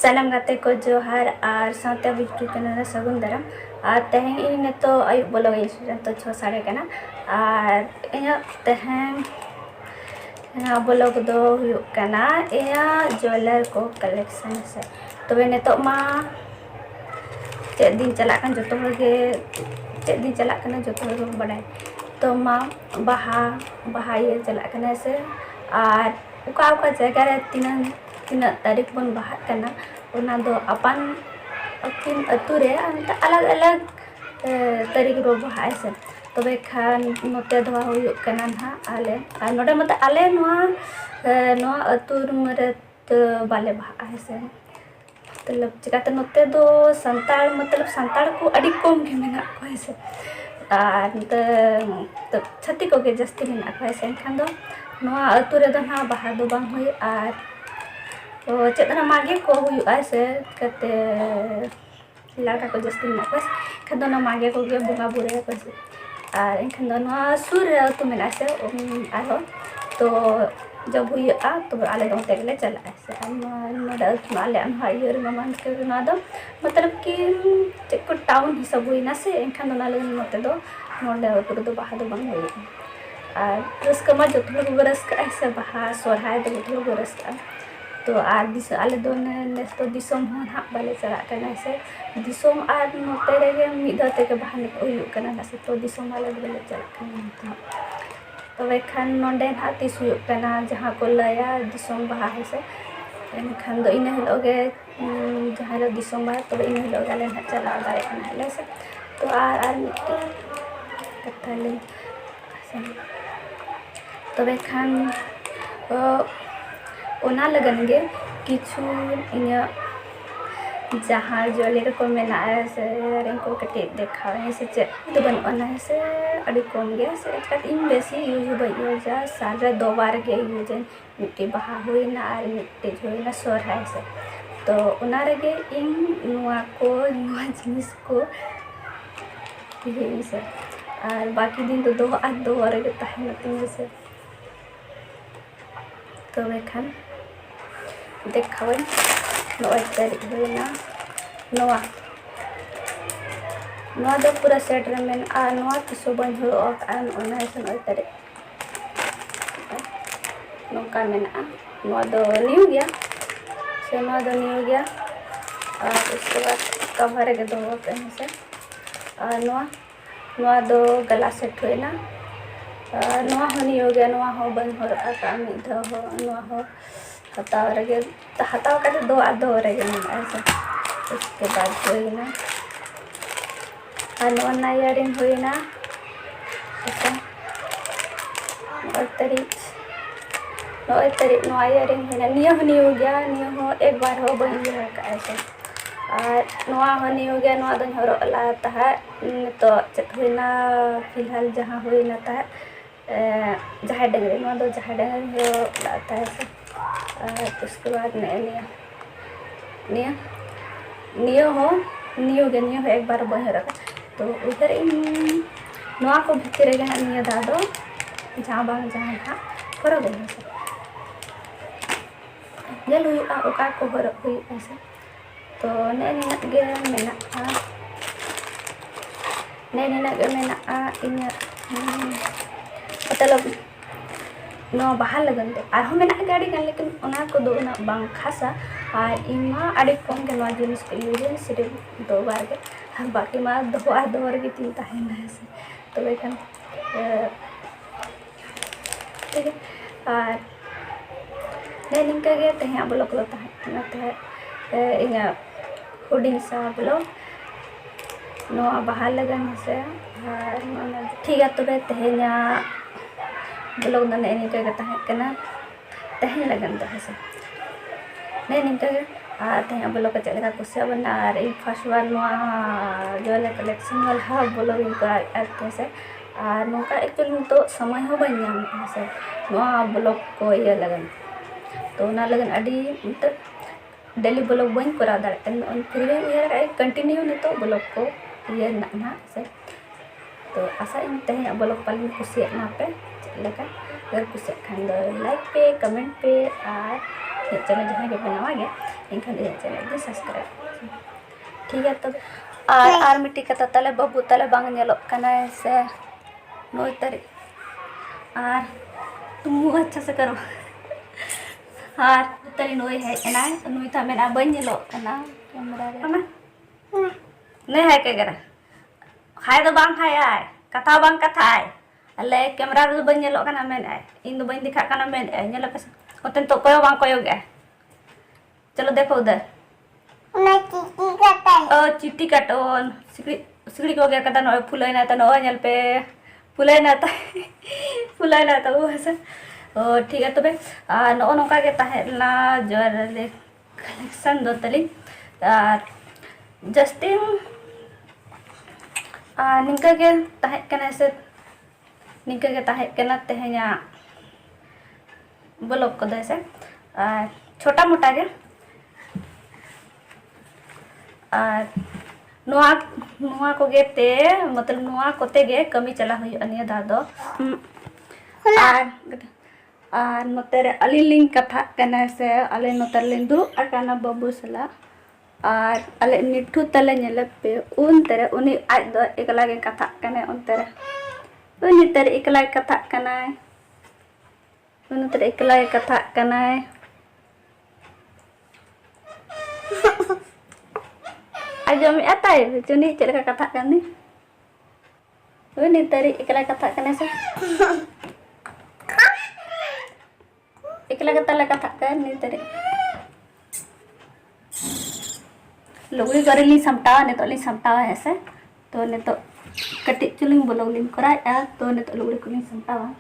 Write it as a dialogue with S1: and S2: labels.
S1: सलाम गाते को जोहार और साथ यूट्यूब चैनल सगुन दाराम और तेहें इन नितो आयुब ब्लॉग तो 6 साढ़े कना और इन तेहें ब्लॉग दो हुयुग कना इन ज्वेलर को कलेक्शन से तबे नितो मा चेक दिन चला कन जो चेक दिन चला कना जो बड़ाय तो मा बाहा ये चला कना से और उका जगह रे तीना तारीख बन बाहा कना उना दो अपन अकिन अतु रे अलग अलग तारीख रो बाहा से तबे खान नोते दवा हुयुग कना ना आले नोडे मत आले नोआ अतु रे तो बाले बाहा से मतलब चिकाते नोते दो संताल मतलब संताल को अड़ी कम के मेना को से तो छत्ती को के जस्ती मेना को से एनखान दो नोआ अतु रे दो ना बाहा दो बांग हुई और तो चेतना मागे को हुयुआ से कते लड़का को जस्ती मेना को खान दो ना मागे को के बुंगा बुरे को से और एनखान दो ना सुर अतु मेना से आरो तो जब हुयुआ तो आले दो तेगले चला से नोडा आले अनहा इयर मान के ना दो मतलब कि चेक को टाउन हिसाब हुई ना से एनखान दो ना ले नोते दो नोडे अतु दो बाहा दो बांग हुई और रस्का मा जो लोग रस्का ऐसे बाहा सोरहाय दो लोग रस्का तो आले दो नेस तो दिसोम हो ना बाले चला करना से दिसोम आर नोते रे मिदते के बाहर हुयुग कना से तो दिसोम आले बाले चला करना तो वे खान नोंडे ना तीस हुयुग कना जहां को लया दिसोम बाहा है से एनखान दो इन हिलोगे जहां रे दिसोम बाहा तो इन हिलोगे आले ना चला दारे कना ले से तो आर कथा ले तो वे खान ओना लगन गे किछु इन्या जहाँ ज्वेलरी को मेना से रेंको कटे देखावे से चे तो बन ओना से अड़ी कम गया से कत इन बेसी यूज बय जा साल रे 2 बार के यूज मिट्टी बहा हुई ना और मिट्टी होई ना सोरहाय से तो ओना रे गे इन नुआ जिनिस को ये से और बाकी दिन तो दो और गे ताहे तीन से तो वे खान देखावन नोय तारीख हुईना नोआ दो पूरा सेट रे मेन आ नोआ किसो बन हो आन ओना से नोय तारीख नोका मेना नोआ दो न्यू गया से नोआ दो न्यू गया और उसके बाद कवर के दो कहीं से नोआ दो गला सेट हुईना नोआ हो न्यू गया नोआ हो बन हो रहा मिद हो नोआ हो हताव रगे हताव का दो आधो रगे ऐसा उसके बाद हुईना और नोना इयरिंग हुईना ऐसा नोय तारीख नोआ इयरिंग हुईना नियो हो गया नियो हो एक बार हो बन गया का ऐसा और नोआ हो नियो गया नोआ दो हरो ला ता तो चत हुईना फिलहाल जहां हुईना ता जहां डंगरे नोआ दो जहां डंगरे हो लाता है और उसके बाद नियो हो एक बार बह रखा तो उधर इन नोआ को भीतर गे ना नियो दा दो जहां बांग जहां ना करो गे जल हुआ ओका को हर हुई ऐसे तो नेना गे मेना इन मतलब नो बाहा लगन दे आरो मेना गाड़ी गन लेकिन ओना को दो ना बांग खासा और इमा अड़ी कम के नो जिनिस को यूज सिर्फ 2 बार के हम बाकी मा दो और की तीन ताहेना है तो लेकिन ठीक है और ने निका गे तहे ब्लॉग लो ताहे ते इना हुडिंग सा ब्लॉग नो बाहा लगन से और ठीक है तो तेहेना ब्लॉग ना निका तहे लगन दो से ने निका तहे ब्लॉग चल का कुछ बना और फर्स्ट बार ज्वेलरी कलेक्शन वाला ब्लॉग को आते से और नौका एक्चुअली तो समय हो बन नाम से ब्लॉग को ये लगन तो ना लगन अड़ी मतलब डेली ब्लॉग बन करा दाड़े फिर ये कंटिन्यू ने तो ब्लॉग को ये ना से तो आशा इन तहे ब्लॉग पालन कुछ ना पे लेका अगर कुछ खान दो लाइक पे कमेंट पे और चैनल जहाँ के बनावा गया इनखान चैनल दे सब्सक्राइब ठीक है। तब आर मिट्टी कथा ताले बाबू ताले बांग नेलो कना से नोई तरी और तुम अच्छा से करो और तरी नोई है ना नोई था मेरा बन नेलो कना कैमरा रे नहीं है के गरा खाए तो बांग खाए आए कथा बांग कथा आए अले कैमरा रे बन नेलो कना मेन आए इन दो बन दिखा कना मेन आए नेलो पे ओतन तो कोयो बांग कोयो गया। चलो देखो उधर चिट्टी काटो सिकड़ी को गया कदा नो फुलाई ना तो नो नेल पे फुलाई ना तो वो है ठीक है। तबे नो नोका के ताहेला जोर ले कलेक्शन दो तली जस्टिन निंका के ताहे कना से निंका के ताहे कना तेहया ब्लॉग को दे से छोटा मोटा के नुआ को गे ते मतलब नुआ कोते गे कमी चला हुई अनिया दादो आर नोतेरे अली लिंग कथा कना से अले नोतर लिंदु अकाना बाबू सला आर अले निठु तले नेले पे उन तेरे उनी आज दो एकला गे कथा कने उन तेरे उनी तेरे एकला कथा कना उन तेरे एकला कथा कना आजम आता है चुनी चलका कथा करनी उनी तेरे एकला कथा कने से एकला कथा करनी तेरे लुगड़ी करेली समटावा ने तो ली समटावा ऐसे तो ने तो कटी चुलिंग ब्लॉग लिंग कराया तो ने तो लुगड़ी को लिंग समटावा